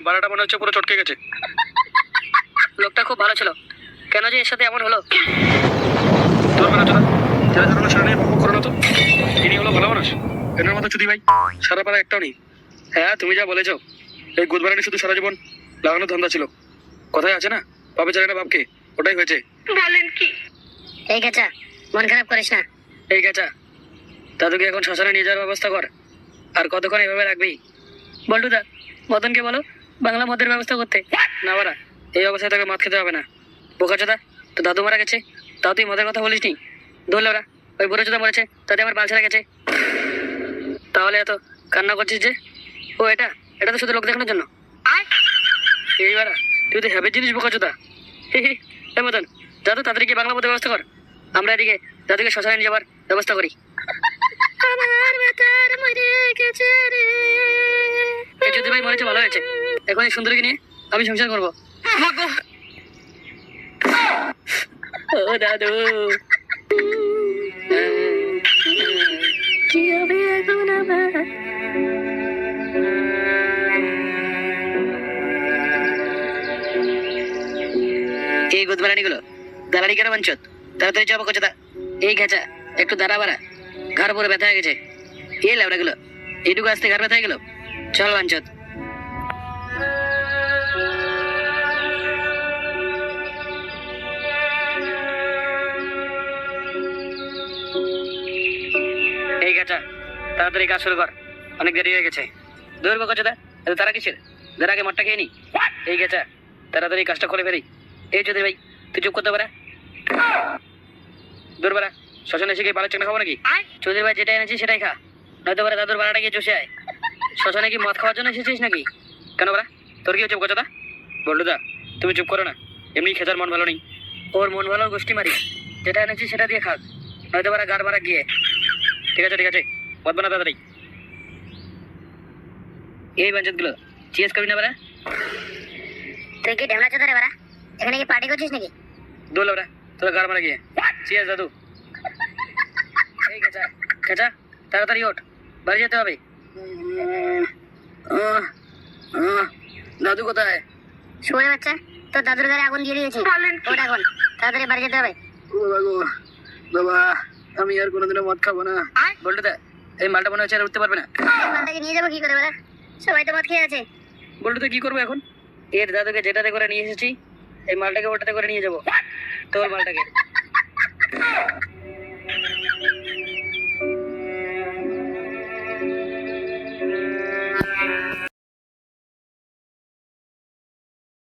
বাড়াটা মনে হচ্ছে পুরো চটকে গেছে। লোকটা খুব ভালো ছিল, কেন যে এর সাথে এমন হলো? তোর বেলা চোদা, যারা ধরনের সেটা নিয়ে বকবক করো না তো। তিনি হলো ভালো মানুষ, এনার মতো চুদি ভাই সারা পাড়া একটাও নেই। হ্যাঁ, তুমি যা বলেছো, এই গুদবারানি শুধু সারা জীবন লাগানোর ধান্দা ছিল। কথায় আছে না, বাপে জানে না বাপকে, ওটাই হয়েছে। বলেন কি? এই গেছা, মন খারাপ করিস না। এই গেছা, দাদুকে এখন শ্মশানে নিয়ে যাওয়ার ব্যবস্থা কর। আর কতক্ষণ এভাবে রাখবি? বল্টুদা, মদনকে বলো বাংলা মদের ব্যবস্থা করতে। না বাড়া, এই অবস্থায় তোকে মদ খেতে হবে না। বোকাচোদা, তো দাদু মারা গেছে, তাও তুই মদের কথা বলিস নি। ধরলে ওরা ওই বুড়ো চোদা মরেছে, তাতে আমার বাল ছেড়ে গেছে। তাহলে এত কান্না করছিস যে? ও এটা এটা তো শুধু লোক দেখানোর জন্য। এই বাড়া, তুই তো হ্যাবিট জিনিস বোকাচোদা। এই মতন, দাদু তাড়াতাড়ি গিয়ে বাংলা মদের ব্যবস্থা কর। আমরা এদিকে দাদুকে শ্মশানে নিয়ে যাবার ব্যবস্থা করি। আমার মাতার মরে গেছে রে। এই যদি ভাই মরেছে ভালো হয়েছে, এখন এই সুন্দরীকে নিয়ে আমি সংসার করবো। ও দাদু, কি হবে এখন আমার? এই গুদমারানি গুলো দালালি কেন বাঞ্চত? তাড়াতাড়ি যাবো কোচা। এই ঘেঁচা একটু দাঁড়া বাড়া, ঘর পুরো ব্যথা হয়ে গেছে। এই লেবড়া গুলো এইটুকু আসতে ঘর ব্যথা হয়ে গেল। চল বাঞ্চত। এই ঘেঁচা, তাড়াতাড়ি কাজ শুরু কর, অনেক দেরি হয়ে গেছে। দৌড়বো কোচা, এত তারা কিসের? যারা আগে মদটা খেয়ে নি। এই ঘেঁচা, তাড়াতাড়ি কাজটা করে ফেরি। এই চৌধুরী ভাই, তুই চুপ করতে পারা। দূর বাড়া, শ্মশানে এসে কি বালের চাকনা খাবো নাকি? চৌধুরী ভাই যেটা এনেছি সেটাই খা, নয়তো বারা দাদুর বাড়াটা গিয়ে চষে আয়। শ্মশানে কি মদ খাওয়ার জন্য এসেছিস নাকি? কেন বাড়া, তোর কি চুপ করছো? বললুদা, তুমি চুপ করো না, এমনি খেতার মন ভালো নেই। ওর মন ভালো গোষ্ঠী মারি, যেটা এনেছি সেটা দিয়ে খাক, নয়তো বারা গাড় বাড়া গিয়ে। ঠিক আছে ঠিক আছে, মদ বানা তাড়াতাড়ি। এই বাঞ্চত গুলো চিয়াস করবি না বারা? তুই কি ঢেমনা চোদা রে বাড়া? এখানে কি পার্টি করছিস নাকি? দোল বারা, তোরা গাড় মারা গিয়ে। চিয়াস দাদু। এই খেচা খেচা, তাড়াতাড়ি ওঠ, বাড়ি যেতে হবে। দাদু কোথায়? শুয়ে বাচ্চা, তোর দাদুর ঘরে আগুন দিয়ে দিয়েছি। ওটা এখন তাড়াতাড়ি বাড়ি যেতে হবে। বাবা, আমি আর কোনোদিনও মদ খাবো না। বলটুদা, এই মালটা মনে হচ্ছে আর উঠতে পারবে না। এই মালটাকে নিয়ে যাবো কি করে বাড়া? সবাই তো মদ খেয়ে আছে। বলটুদা, কি করবো এখন? এর দাদুকে যেটাতে করে নিয়ে এসেছি, এই মালটাকে ওটাতে করে নিয়ে যাবো। তোর মালটাকে